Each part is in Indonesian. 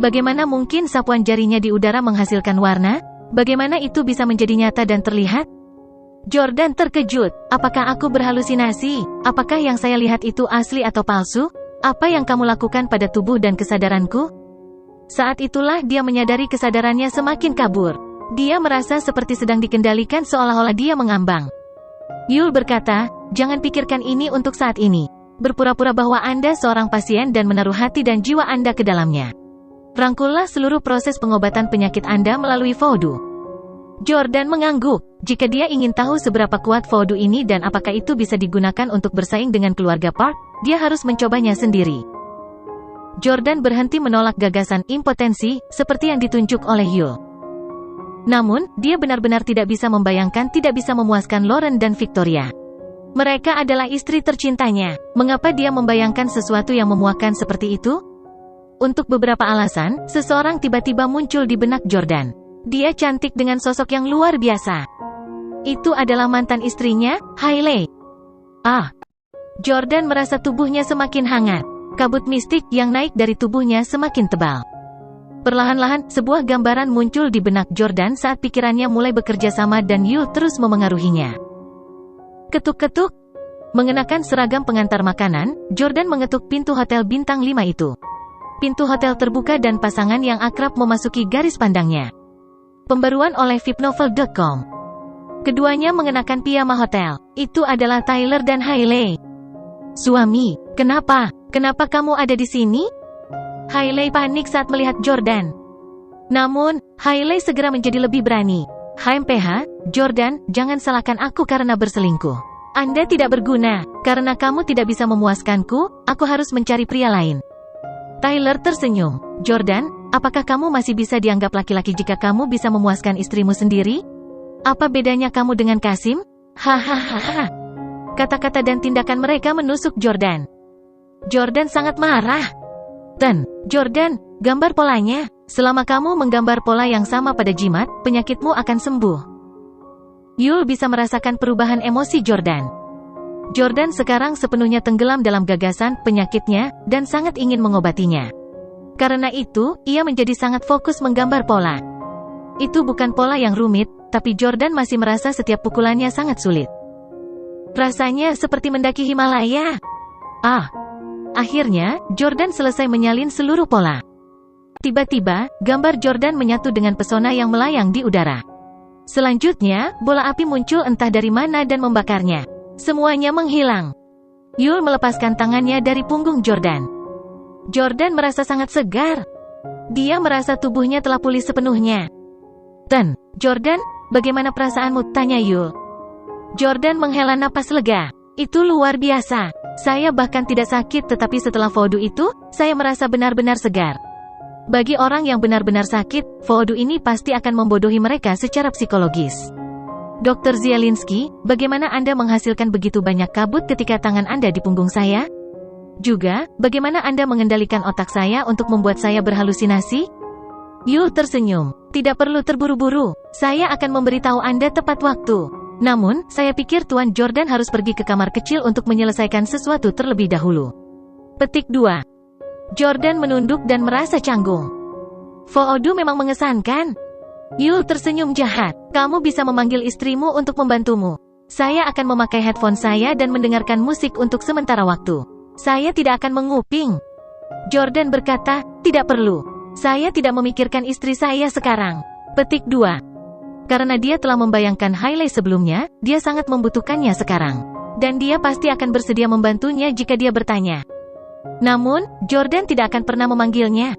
Bagaimana mungkin sapuan jarinya di udara menghasilkan warna? Bagaimana itu bisa menjadi nyata dan terlihat? Jordan terkejut. Apakah aku berhalusinasi? Apakah yang saya lihat itu asli atau palsu? Apa yang kamu lakukan pada tubuh dan kesadaranku? Saat itulah dia menyadari kesadarannya semakin kabur. Dia merasa seperti sedang dikendalikan seolah-olah dia mengambang. Yul berkata, jangan pikirkan ini untuk saat ini. Berpura-pura bahwa Anda seorang pasien dan menaruh hati dan jiwa Anda ke dalamnya. Rangkullah seluruh proses pengobatan penyakit Anda melalui voodoo. Jordan mengangguk. Jika dia ingin tahu seberapa kuat voodoo ini dan apakah itu bisa digunakan untuk bersaing dengan keluarga Park, dia harus mencobanya sendiri. Jordan berhenti menolak gagasan impotensi, seperti yang ditunjuk oleh Yul. Namun, dia benar-benar tidak bisa membayangkan tidak bisa memuaskan Lauren dan Victoria. Mereka adalah istri tercintanya. Mengapa dia membayangkan sesuatu yang memuakkan seperti itu? Untuk beberapa alasan, seseorang tiba-tiba muncul di benak Jordan. Dia cantik dengan sosok yang luar biasa. Itu adalah mantan istrinya, Hailey. Jordan merasa tubuhnya semakin hangat. Kabut mistik yang naik dari tubuhnya semakin tebal. Perlahan-lahan, sebuah gambaran muncul di benak Jordan saat pikirannya mulai bekerja sama dan Yul terus memengaruhinya. Ketuk-ketuk. Mengenakan seragam pengantar makanan, Jordan mengetuk pintu hotel bintang 5 itu. Pintu hotel terbuka dan pasangan yang akrab memasuki garis pandangnya. Pembaruan oleh vipnovel.com. Keduanya mengenakan piyama hotel. Itu adalah Tyler dan Hailey. Suami, kenapa? Kenapa kamu ada di sini? Hailey panik saat melihat Jordan. Namun, Hailey segera menjadi lebih berani. HMPH, Jordan, jangan salahkan aku karena berselingkuh. Anda tidak berguna. Karena kamu tidak bisa memuaskanku, aku harus mencari pria lain. Tyler tersenyum. Jordan, apakah kamu masih bisa dianggap laki-laki jika kamu bisa memuaskan istrimu sendiri? Apa bedanya kamu dengan Kasim? Hahaha. Kata-kata dan tindakan mereka menusuk Jordan. Jordan sangat marah. Jordan, gambar polanya. Selama kamu menggambar pola yang sama pada jimat, penyakitmu akan sembuh. Yul bisa merasakan perubahan emosi Jordan. Jordan sekarang sepenuhnya tenggelam dalam gagasan penyakitnya, dan sangat ingin mengobatinya. Karena itu, ia menjadi sangat fokus menggambar pola. Itu bukan pola yang rumit, tapi Jordan masih merasa setiap pukulannya sangat sulit. Rasanya seperti mendaki Himalaya. Akhirnya, Jordan selesai menyalin seluruh pola. Tiba-tiba, gambar Jordan menyatu dengan pesona yang melayang di udara. Selanjutnya, bola api muncul entah dari mana dan membakarnya. Semuanya menghilang. Yul melepaskan tangannya dari punggung Jordan. Jordan merasa sangat segar. Dia merasa tubuhnya telah pulih sepenuhnya. Jordan, bagaimana perasaanmu? Tanya Yul. Jordan menghela napas lega. Itu luar biasa. Saya bahkan tidak sakit tetapi setelah voodoo itu, saya merasa benar-benar segar. Bagi orang yang benar-benar sakit, voodoo ini pasti akan membodohi mereka secara psikologis. Dr. Zielinski, bagaimana Anda menghasilkan begitu banyak kabut ketika tangan Anda di punggung saya? Juga, bagaimana Anda mengendalikan otak saya untuk membuat saya berhalusinasi? Yul tersenyum. Tidak perlu terburu-buru. Saya akan memberitahu Anda tepat waktu. Namun, saya pikir Tuan Jordan harus pergi ke kamar kecil untuk menyelesaikan sesuatu terlebih dahulu. Petik 2. Jordan menunduk dan merasa canggung. Voodoo memang mengesankan. Yul tersenyum jahat. Kamu bisa memanggil istrimu untuk membantumu. Saya akan memakai headphone saya dan mendengarkan musik untuk sementara waktu. Saya tidak akan menguping. Jordan berkata, tidak perlu. Saya tidak memikirkan istri saya sekarang. Petik 2. Karena dia telah membayangkan Hailey sebelumnya, dia sangat membutuhkannya sekarang. Dan dia pasti akan bersedia membantunya jika dia bertanya. Namun, Jordan tidak akan pernah memanggilnya.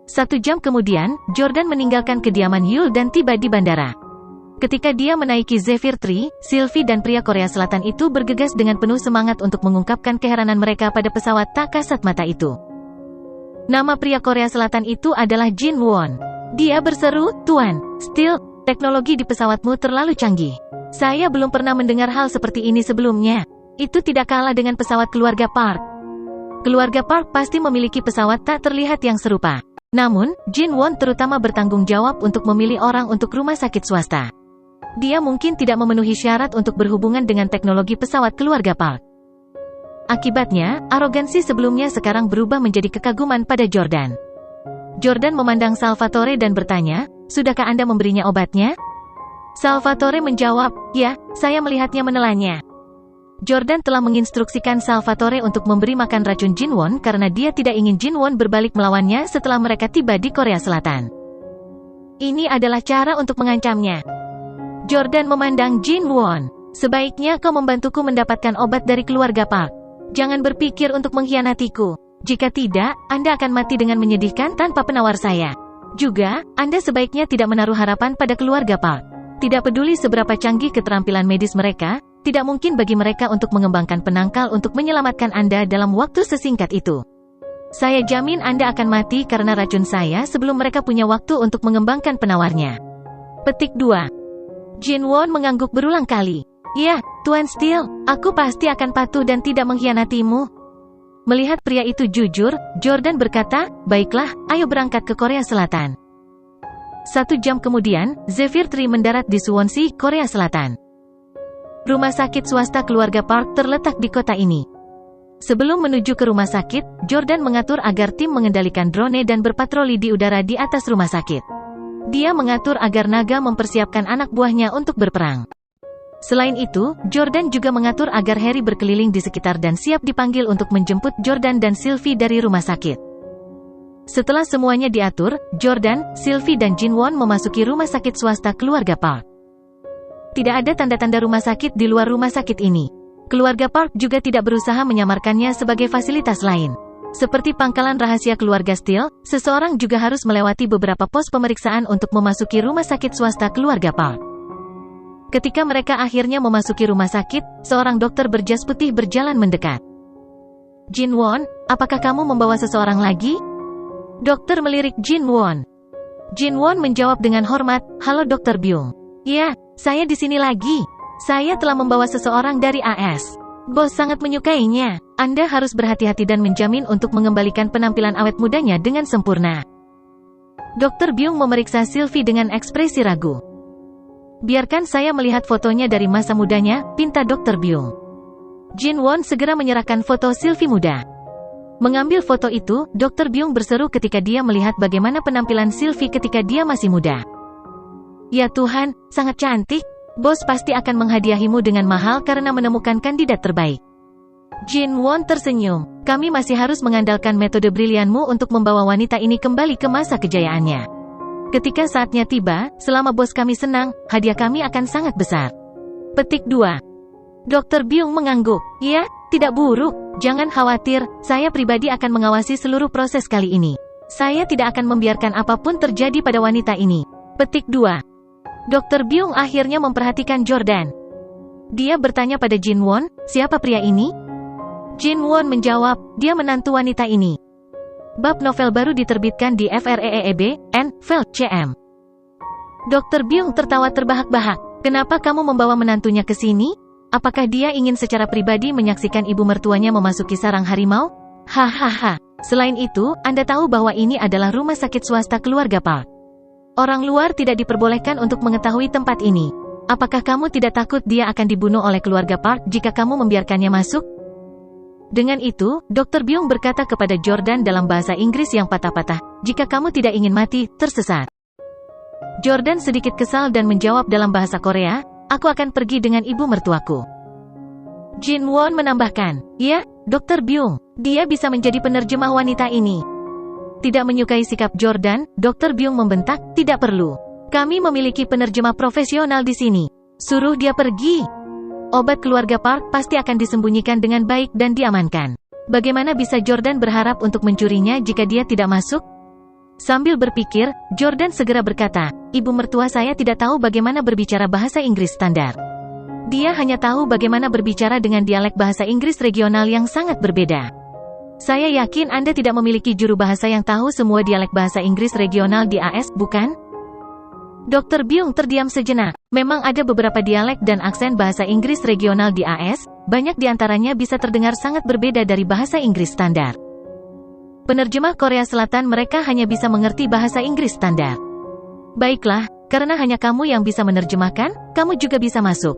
1 jam kemudian, Jordan meninggalkan kediaman Yul dan tiba di bandara. Ketika dia menaiki Zephyr Tree, Sylvie dan pria Korea Selatan itu bergegas dengan penuh semangat untuk mengungkapkan keheranan mereka pada pesawat tak kasat mata itu. Nama pria Korea Selatan itu adalah Jin Won. Dia berseru, Tuan, Steel, teknologi di pesawatmu terlalu canggih. Saya belum pernah mendengar hal seperti ini sebelumnya. Itu tidak kalah dengan pesawat keluarga Park. Keluarga Park pasti memiliki pesawat tak terlihat yang serupa. Namun, Jin Won terutama bertanggung jawab untuk memilih orang untuk rumah sakit swasta. Dia mungkin tidak memenuhi syarat untuk berhubungan dengan teknologi pesawat keluarga Park. Akibatnya, arogansi sebelumnya sekarang berubah menjadi kekaguman pada Jordan. Jordan memandang Salvatore dan bertanya, "Sudahkah Anda memberinya obatnya?" Salvatore menjawab, "Ya, saya melihatnya menelannya." Jordan telah menginstruksikan Salvatore untuk memberi makan racun Jinwon karena dia tidak ingin Jinwon berbalik melawannya setelah mereka tiba di Korea Selatan. Ini adalah cara untuk mengancamnya. Jordan memandang Jinwon. "Sebaiknya kau membantuku mendapatkan obat dari keluarga Park. Jangan berpikir untuk mengkhianatiku. Jika tidak, Anda akan mati dengan menyedihkan tanpa penawar saya. Juga, Anda sebaiknya tidak menaruh harapan pada keluarga Park. Tidak peduli seberapa canggih keterampilan medis mereka, tidak mungkin bagi mereka untuk mengembangkan penangkal untuk menyelamatkan Anda dalam waktu sesingkat itu. Saya jamin Anda akan mati karena racun saya sebelum mereka punya waktu untuk mengembangkan penawarnya." Petik 2. Jinwon mengangguk berulang kali. "Ya, Tuan Steel, aku pasti akan patuh dan tidak mengkhianatimu." Melihat pria itu jujur, Jordan berkata, "Baiklah, ayo berangkat ke Korea Selatan." 1 jam kemudian, Zephyr Tree mendarat di Suwonsea, Korea Selatan. Rumah sakit swasta keluarga Park terletak di kota ini. Sebelum menuju ke rumah sakit, Jordan mengatur agar tim mengendalikan drone dan berpatroli di udara di atas rumah sakit. Dia mengatur agar naga mempersiapkan anak buahnya untuk berperang. Selain itu, Jordan juga mengatur agar Harry berkeliling di sekitar dan siap dipanggil untuk menjemput Jordan dan Sylvie dari rumah sakit. Setelah semuanya diatur, Jordan, Sylvie dan Jinwon memasuki rumah sakit swasta keluarga Park. Tidak ada tanda-tanda rumah sakit di luar rumah sakit ini. Keluarga Park juga tidak berusaha menyamarkannya sebagai fasilitas lain. Seperti pangkalan rahasia keluarga Steele, seseorang juga harus melewati beberapa pos pemeriksaan untuk memasuki rumah sakit swasta keluarga Park. Ketika mereka akhirnya memasuki rumah sakit, seorang dokter berjas putih berjalan mendekat. "Jinwon, apakah kamu membawa seseorang lagi?" Dokter melirik Jinwon. Jinwon menjawab dengan hormat, "Halo Dr. Byung. Ya, saya di sini lagi. Saya telah membawa seseorang dari AS. Bos sangat menyukainya. Anda harus berhati-hati dan menjamin untuk mengembalikan penampilan awet mudanya dengan sempurna." Dr. Byung memeriksa Sylvie dengan ekspresi ragu. "Biarkan saya melihat fotonya dari masa mudanya," pinta Dr. Byung. Jinwon segera menyerahkan foto Sylvie muda. Mengambil foto itu, Dr. Byung berseru ketika dia melihat bagaimana penampilan Sylvie ketika dia masih muda. "Ya Tuhan, sangat cantik. Bos pasti akan menghadiahimu dengan mahal karena menemukan kandidat terbaik." Jinwon tersenyum. "Kami masih harus mengandalkan metode brilianmu untuk membawa wanita ini kembali ke masa kejayaannya. Ketika saatnya tiba, selama bos kami senang, hadiah kami akan sangat besar." Petik 2. Dr. Byung mengangguk. "Ya, tidak buruk. Jangan khawatir, saya pribadi akan mengawasi seluruh proses kali ini. Saya tidak akan membiarkan apapun terjadi pada wanita ini." Petik 2. Dr. Byung akhirnya memperhatikan Jordan. Dia bertanya pada Jinwon, "Siapa pria ini?" Jinwon menjawab, "Dia menantu wanita ini." Bab novel baru diterbitkan di FREEB, N. Veld CM. Dr. Byung tertawa terbahak-bahak. "Kenapa kamu membawa menantunya ke sini? Apakah dia ingin secara pribadi menyaksikan ibu mertuanya memasuki sarang harimau?" "Hahaha. Selain itu, Anda tahu bahwa ini adalah rumah sakit swasta keluarga Park. Orang luar tidak diperbolehkan untuk mengetahui tempat ini. Apakah kamu tidak takut dia akan dibunuh oleh keluarga Park jika kamu membiarkannya masuk?" Dengan itu, Dr. Byung berkata kepada Jordan dalam bahasa Inggris yang patah-patah, "Jika kamu tidak ingin mati, tersesat." Jordan sedikit kesal dan menjawab dalam bahasa Korea, "Aku akan pergi dengan ibu mertuaku." Jinwon menambahkan, "Ya, Dr. Byung, dia bisa menjadi penerjemah wanita ini." Tidak menyukai sikap Jordan, Dr. Byung membentak, "Tidak perlu. Kami memiliki penerjemah profesional di sini. Suruh dia pergi. Obat keluarga Park pasti akan disembunyikan dengan baik dan diamankan. Bagaimana bisa Jordan berharap untuk mencurinya jika dia tidak masuk?" Sambil berpikir, Jordan segera berkata, "Ibu mertua saya tidak tahu bagaimana berbicara bahasa Inggris standar. Dia hanya tahu bagaimana berbicara dengan dialek bahasa Inggris regional yang sangat berbeda. Saya yakin Anda tidak memiliki juru bahasa yang tahu semua dialek bahasa Inggris regional di AS, bukan?" Dr. Byung terdiam sejenak. Memang ada beberapa dialek dan aksen bahasa Inggris regional di AS, banyak di antaranya bisa terdengar sangat berbeda dari bahasa Inggris standar. Penerjemah Korea Selatan mereka hanya bisa mengerti bahasa Inggris standar. "Baiklah, karena hanya kamu yang bisa menerjemahkan, kamu juga bisa masuk.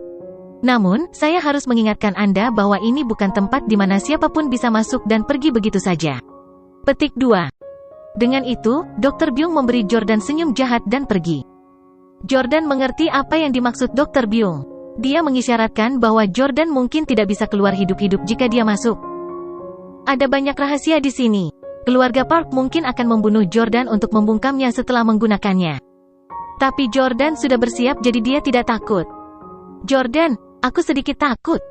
Namun, saya harus mengingatkan Anda bahwa ini bukan tempat di mana siapapun bisa masuk dan pergi begitu saja." Petik 2. Dengan itu, Dr. Byung memberi Jordan senyum jahat dan pergi. Jordan mengerti apa yang dimaksud Dr. Byung. Dia mengisyaratkan bahwa Jordan mungkin tidak bisa keluar hidup-hidup jika dia masuk. Ada banyak rahasia di sini. Keluarga Park mungkin akan membunuh Jordan untuk membungkamnya setelah menggunakannya. Tapi Jordan sudah bersiap jadi dia tidak takut. Jordan, aku sedikit takut.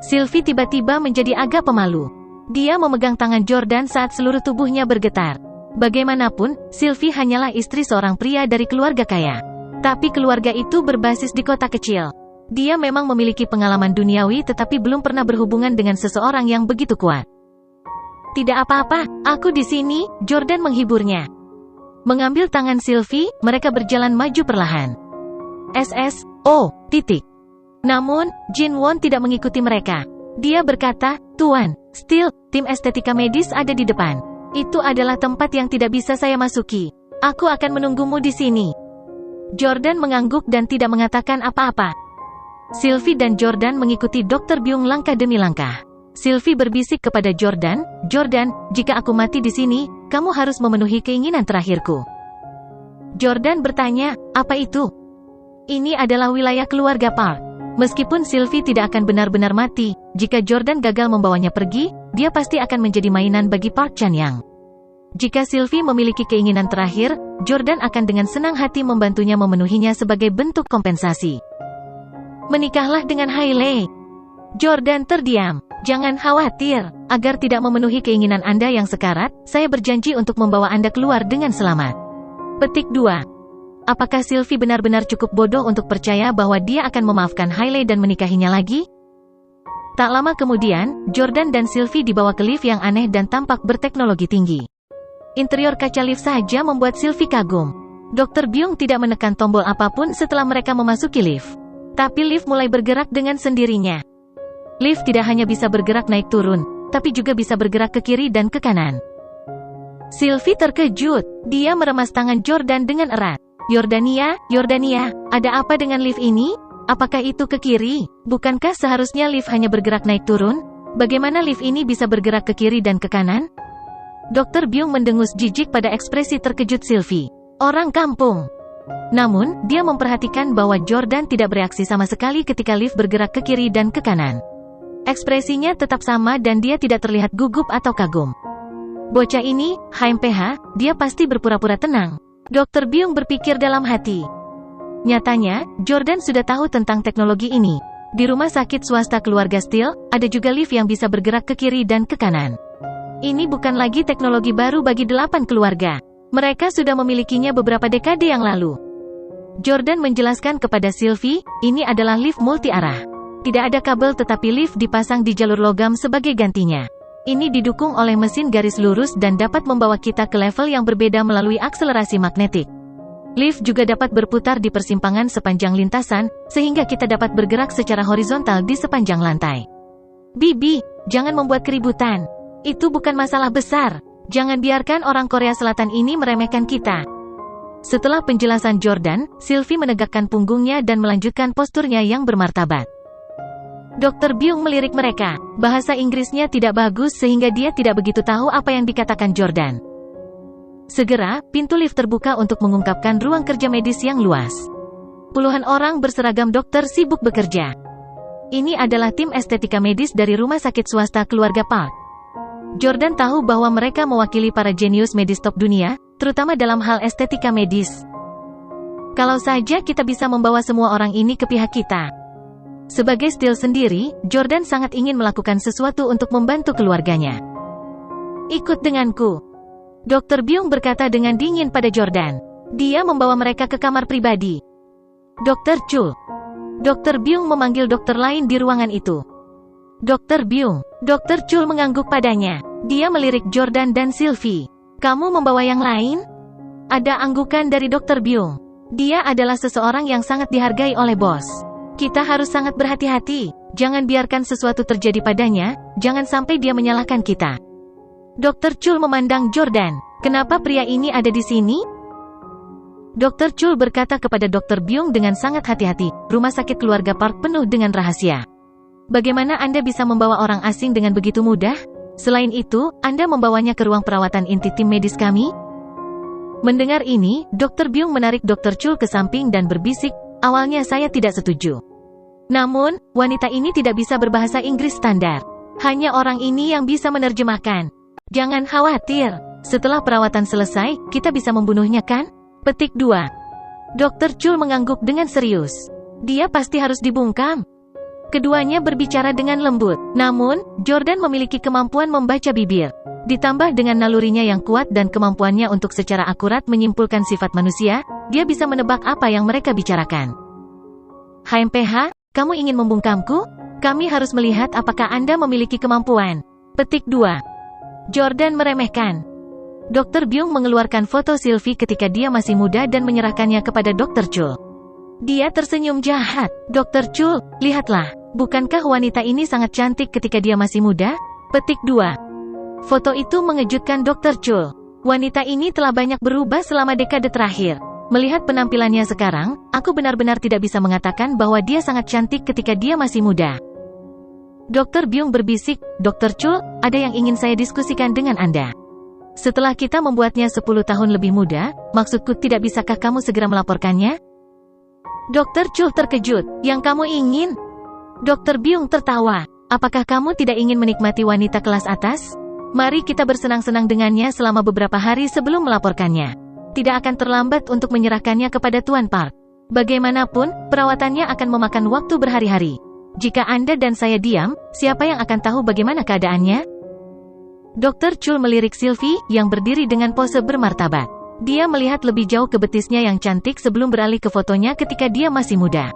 Sylvie tiba-tiba menjadi agak pemalu. Dia memegang tangan Jordan saat seluruh tubuhnya bergetar. Bagaimanapun, Sylvie hanyalah istri seorang pria dari keluarga kaya. Tapi keluarga itu berbasis di kota kecil. Dia memang memiliki pengalaman duniawi tetapi belum pernah berhubungan dengan seseorang yang begitu kuat. Tidak apa-apa, aku di sini, Jordan menghiburnya. Mengambil tangan Sylvie, mereka berjalan maju perlahan. SSO. Namun, Jin Won tidak mengikuti mereka. Dia berkata, Tuan, Steel, tim estetika medis ada di depan. Itu adalah tempat yang tidak bisa saya masuki. Aku akan menunggumu di sini. Jordan mengangguk dan tidak mengatakan apa-apa. Sylvie dan Jordan mengikuti Dr. Byung langkah demi langkah. Sylvie berbisik kepada Jordan, Jordan, jika aku mati di sini, kamu harus memenuhi keinginan terakhirku. Jordan bertanya, apa itu? Ini adalah wilayah keluarga Park. Meskipun Sylvie tidak akan benar-benar mati, jika Jordan gagal membawanya pergi, dia pasti akan menjadi mainan bagi Park Chan-yang. Jika Sylvie memiliki keinginan terakhir, Jordan akan dengan senang hati membantunya memenuhinya sebagai bentuk kompensasi. Menikahlah dengan Hailey. Jordan terdiam. Jangan khawatir, agar tidak memenuhi keinginan Anda yang sekarat, saya berjanji untuk membawa Anda keluar dengan selamat. Petik 2. Apakah Sylvie benar-benar cukup bodoh untuk percaya bahwa dia akan memaafkan Hailey dan menikahinya lagi? Tak lama kemudian, Jordan dan Sylvie dibawa ke lift yang aneh dan tampak berteknologi tinggi. Interior kaca lift saja membuat Sylvie kagum. Dr. Byung tidak menekan tombol apapun setelah mereka memasuki lift. Tapi lift mulai bergerak dengan sendirinya. Lift tidak hanya bisa bergerak naik turun, tapi juga bisa bergerak ke kiri dan ke kanan. Sylvie terkejut. Dia meremas tangan Jordan dengan erat. Yordania, ada apa dengan lift ini? Apakah itu ke kiri? Bukankah seharusnya lift hanya bergerak naik turun? Bagaimana lift ini bisa bergerak ke kiri dan ke kanan? Dr. Byung mendengus jijik pada ekspresi terkejut Sylvie. Orang kampung. Namun, dia memperhatikan bahwa Jordan tidak bereaksi sama sekali ketika lift bergerak ke kiri dan ke kanan. Ekspresinya tetap sama dan dia tidak terlihat gugup atau kagum. Bocah ini, HMPH, dia pasti berpura-pura tenang. Dr. Byung berpikir dalam hati. Nyatanya, Jordan sudah tahu tentang teknologi ini. Di rumah sakit swasta keluarga Steel, ada juga lift yang bisa bergerak ke kiri dan ke kanan. Ini bukan lagi teknologi baru bagi 8 keluarga. Mereka sudah memilikinya beberapa dekade yang lalu. Jordan menjelaskan kepada Sylvie, ini adalah lift multi-arah. Tidak ada kabel tetapi lift dipasang di jalur logam sebagai gantinya. Ini didukung oleh mesin garis lurus dan dapat membawa kita ke level yang berbeda melalui akselerasi magnetik. Lift juga dapat berputar di persimpangan sepanjang lintasan, sehingga kita dapat bergerak secara horizontal di sepanjang lantai. Bibi, jangan membuat keributan. Itu bukan masalah besar. Jangan biarkan orang Korea Selatan ini meremehkan kita. Setelah penjelasan Jordan, Sylvie menegakkan punggungnya dan melanjutkan posturnya yang bermartabat. Dr. Byung melirik mereka. Bahasa Inggrisnya tidak bagus sehingga dia tidak begitu tahu apa yang dikatakan Jordan. Segera, pintu lift terbuka untuk mengungkapkan ruang kerja medis yang luas. Puluhan orang berseragam dokter sibuk bekerja. Ini adalah tim estetika medis dari rumah sakit swasta keluarga Park. Jordan tahu bahwa mereka mewakili para jenius medis top dunia, terutama dalam hal estetika medis. Kalau saja kita bisa membawa semua orang ini ke pihak kita. Sebagai Steel sendiri, Jordan sangat ingin melakukan sesuatu untuk membantu keluarganya. Ikut denganku. Dr. Byung berkata dengan dingin pada Jordan. Dia membawa mereka ke kamar pribadi. Dr. Chul. Dr. Byung memanggil dokter lain di ruangan itu. Dr. Byung. Dr. Chul mengangguk padanya. Dia melirik Jordan dan Sylvie. Kamu membawa yang lain? Ada anggukan dari Dr. Byung. Dia adalah seseorang yang sangat dihargai oleh bos. Kita harus sangat berhati-hati. Jangan biarkan sesuatu terjadi padanya, jangan sampai dia menyalahkan kita. Dr. Chul memandang Jordan. Kenapa pria ini ada di sini? Dr. Chul berkata kepada Dr. Byung dengan sangat hati-hati, rumah sakit keluarga Park penuh dengan rahasia. Bagaimana Anda bisa membawa orang asing dengan begitu mudah? Selain itu, Anda membawanya ke ruang perawatan inti tim medis kami? Mendengar ini, Dr. Byung menarik Dr. Chul ke samping dan berbisik, awalnya saya tidak setuju. Namun, wanita ini tidak bisa berbahasa Inggris standar. Hanya orang ini yang bisa menerjemahkan. Jangan khawatir, setelah perawatan selesai, kita bisa membunuhnya kan? Petik 2. Dr. Chul mengangguk dengan serius. Dia pasti harus dibungkam. Keduanya berbicara dengan lembut. Namun, Jordan memiliki kemampuan membaca bibir. Ditambah dengan nalurinya yang kuat dan kemampuannya untuk secara akurat menyimpulkan sifat manusia, dia bisa menebak apa yang mereka bicarakan. HMPH, kamu ingin membungkamku? Kami harus melihat apakah Anda memiliki kemampuan. Petik 2. Jordan meremehkan. Dr. Byung mengeluarkan foto Sylvie ketika dia masih muda dan menyerahkannya kepada Dr. Chul. Dia tersenyum jahat. Dr. Chul, lihatlah. Bukankah wanita ini sangat cantik ketika dia masih muda? Petik 2. Foto itu mengejutkan Dr. Chul. Wanita ini telah banyak berubah selama dekade terakhir. Melihat penampilannya sekarang, aku benar-benar tidak bisa mengatakan bahwa dia sangat cantik ketika dia masih muda. Dr. Byung berbisik, Dr. Chul, ada yang ingin saya diskusikan dengan Anda. Setelah kita membuatnya 10 tahun lebih muda, maksudku tidak bisakah kamu segera melaporkannya? Dr. Chul terkejut, yang kamu ingin? Dr. Byung tertawa, apakah kamu tidak ingin menikmati wanita kelas atas? Mari kita bersenang-senang dengannya selama beberapa hari sebelum melaporkannya. Tidak akan terlambat untuk menyerahkannya kepada Tuan Park. Bagaimanapun, perawatannya akan memakan waktu berhari-hari. Jika Anda dan saya diam, siapa yang akan tahu bagaimana keadaannya? Dr. Chul melirik Sylvie, yang berdiri dengan pose bermartabat. Dia melihat lebih jauh ke betisnya yang cantik sebelum beralih ke fotonya ketika dia masih muda.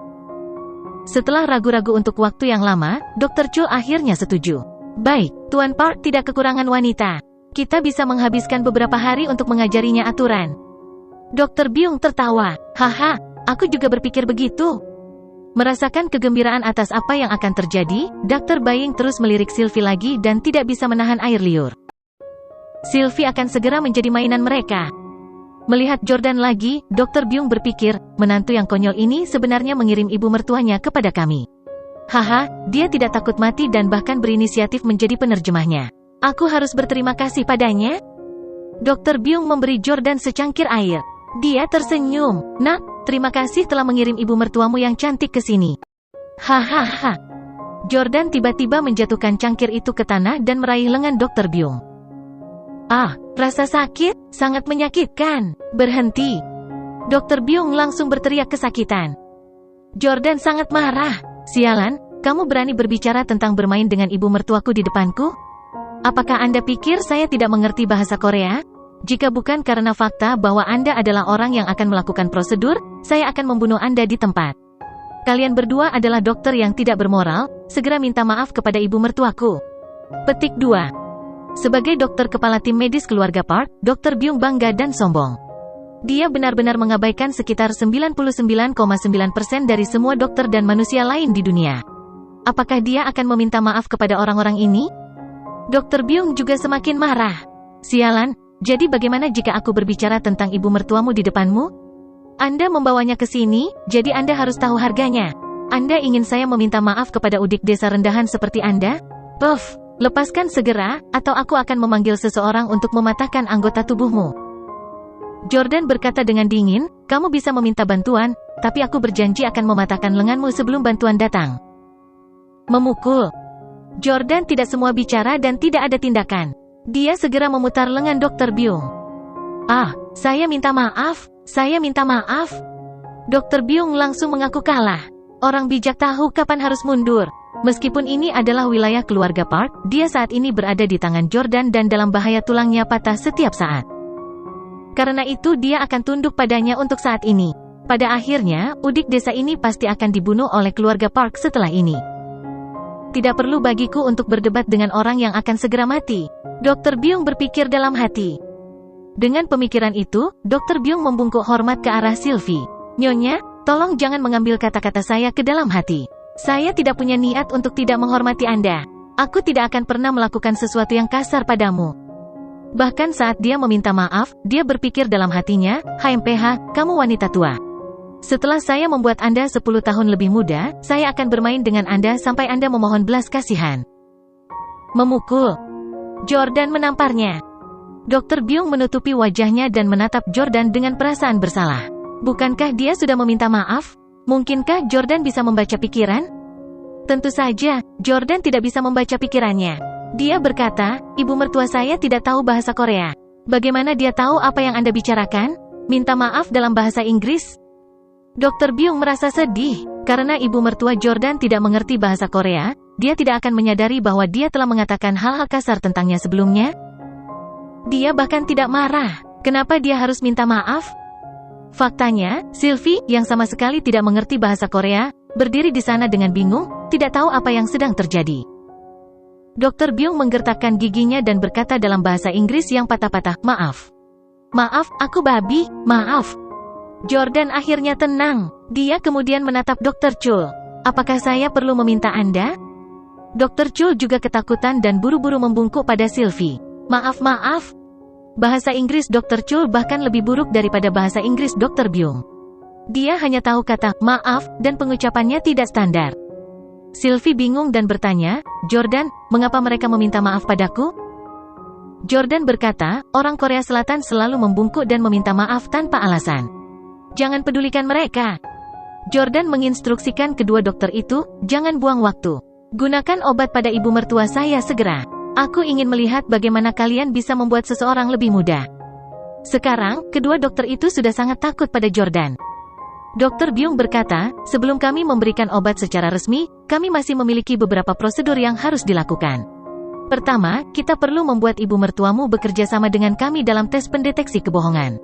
Setelah ragu-ragu untuk waktu yang lama, Dr. Chul akhirnya setuju. Baik, Tuan Park tidak kekurangan wanita. Kita bisa menghabiskan beberapa hari untuk mengajarinya aturan. Dr. Byung tertawa. Haha, aku juga berpikir begitu. Merasakan kegembiraan atas apa yang akan terjadi, Dr. Byung terus melirik Sylvie lagi dan tidak bisa menahan air liur. Sylvie akan segera menjadi mainan mereka. Melihat Jordan lagi, Dr. Byung berpikir, menantu yang konyol ini sebenarnya mengirim ibu mertuanya kepada kami. Haha, dia tidak takut mati dan bahkan berinisiatif menjadi penerjemahnya. Aku harus berterima kasih padanya. Dr. Byung memberi Jordan secangkir air. Dia tersenyum. Nak, terima kasih telah mengirim ibu mertuamu yang cantik ke sini. Hahaha. Jordan tiba-tiba menjatuhkan cangkir itu ke tanah dan meraih lengan Dr. Byung. Ah, rasa sakit, sangat menyakitkan. Berhenti. Dr. Byung langsung berteriak kesakitan. Jordan sangat marah. Sialan, kamu berani berbicara tentang bermain dengan ibu mertuaku di depanku? Apakah Anda pikir saya tidak mengerti bahasa Korea? Jika bukan karena fakta bahwa Anda adalah orang yang akan melakukan prosedur, saya akan membunuh Anda di tempat. Kalian berdua adalah dokter yang tidak bermoral, segera minta maaf kepada ibu mertuaku. Petik 2. Sebagai dokter kepala tim medis keluarga Park, Dr. Byung bangga dan sombong. Dia benar-benar mengabaikan sekitar 99,9% dari semua dokter dan manusia lain di dunia. Apakah dia akan meminta maaf kepada orang-orang ini? Dr. Byung juga semakin marah. Sialan, jadi bagaimana jika aku berbicara tentang ibu mertuamu di depanmu? Anda membawanya ke sini, jadi Anda harus tahu harganya. Anda ingin saya meminta maaf kepada udik desa rendahan seperti Anda? Puff, lepaskan segera, atau aku akan memanggil seseorang untuk mematahkan anggota tubuhmu. Jordan berkata dengan dingin, kamu bisa meminta bantuan, tapi aku berjanji akan mematahkan lenganmu sebelum bantuan datang. Memukul. Jordan tidak semua bicara dan tidak ada tindakan. Dia segera memutar lengan Dr. Byung. Ah, saya minta maaf, saya minta maaf. Dr. Byung langsung mengaku kalah. Orang bijak tahu kapan harus mundur. Meskipun ini adalah wilayah keluarga Park, dia saat ini berada di tangan Jordan dan dalam bahaya tulangnya patah setiap saat. Karena itu dia akan tunduk padanya untuk saat ini. Pada akhirnya, udik desa ini pasti akan dibunuh oleh keluarga Park setelah ini. Tidak perlu bagiku untuk berdebat dengan orang yang akan segera mati. Dr. Byung berpikir dalam hati. Dengan pemikiran itu, Dr. Byung membungkuk hormat ke arah Sylvie. Nyonya, tolong jangan mengambil kata-kata saya ke dalam hati. Saya tidak punya niat untuk tidak menghormati Anda. Aku tidak akan pernah melakukan sesuatu yang kasar padamu. Bahkan saat dia meminta maaf, dia berpikir dalam hatinya, HMPH, kamu wanita tua. Setelah saya membuat Anda 10 tahun lebih muda, saya akan bermain dengan Anda sampai Anda memohon belas kasihan. Memukul. Jordan menamparnya. Dr. Byung menutupi wajahnya dan menatap Jordan dengan perasaan bersalah. Bukankah dia sudah meminta maaf? Mungkinkah Jordan bisa membaca pikiran? Tentu saja, Jordan tidak bisa membaca pikirannya. Dia berkata, ibu mertua saya tidak tahu bahasa Korea. Bagaimana dia tahu apa yang Anda bicarakan? Minta maaf dalam bahasa Inggris? Dr. Byung merasa sedih, karena ibu mertua Jordan tidak mengerti bahasa Korea. Dia tidak akan menyadari bahwa dia telah mengatakan hal-hal kasar tentangnya sebelumnya. Dia bahkan tidak marah. Kenapa dia harus minta maaf? Faktanya, Sylvie, yang sama sekali tidak mengerti bahasa Korea, berdiri di sana dengan bingung, tidak tahu apa yang sedang terjadi. Dr. Byung menggertakkan giginya dan berkata dalam bahasa Inggris yang patah-patah, maaf. Maaf, aku babi, maaf. Jordan akhirnya tenang. Dia kemudian menatap Dr. Chul. Apakah saya perlu meminta Anda? Dr. Chul juga ketakutan dan buru-buru membungkuk pada Sylvie. Maaf. Bahasa Inggris Dr. Chul bahkan lebih buruk daripada bahasa Inggris Dr. Byung. Dia hanya tahu kata maaf dan pengucapannya tidak standar. Sylvie bingung dan bertanya, Jordan, mengapa mereka meminta maaf padaku? Jordan berkata, orang Korea Selatan selalu membungkuk dan meminta maaf tanpa alasan. Jangan pedulikan mereka. Jordan menginstruksikan kedua dokter itu, jangan buang waktu. Gunakan obat pada ibu mertua saya segera. Aku ingin melihat bagaimana kalian bisa membuat seseorang lebih mudah. Sekarang, kedua dokter itu sudah sangat takut pada Jordan. Dr. Byung berkata, sebelum kami memberikan obat secara resmi, kami masih memiliki beberapa prosedur yang harus dilakukan. Pertama, kita perlu membuat ibu mertuamu bekerja sama dengan kami dalam tes pendeteksi kebohongan.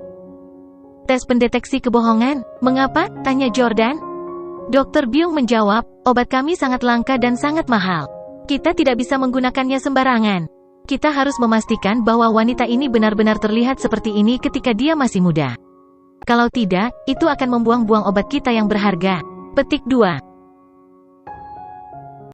Tes pendeteksi kebohongan? Mengapa? Tanya Jordan. Dr. Byung menjawab, obat kami sangat langka dan sangat mahal. Kita tidak bisa menggunakannya sembarangan. Kita harus memastikan bahwa wanita ini benar-benar terlihat seperti ini ketika dia masih muda. Kalau tidak, itu akan membuang-buang obat kita yang berharga. Petik 2.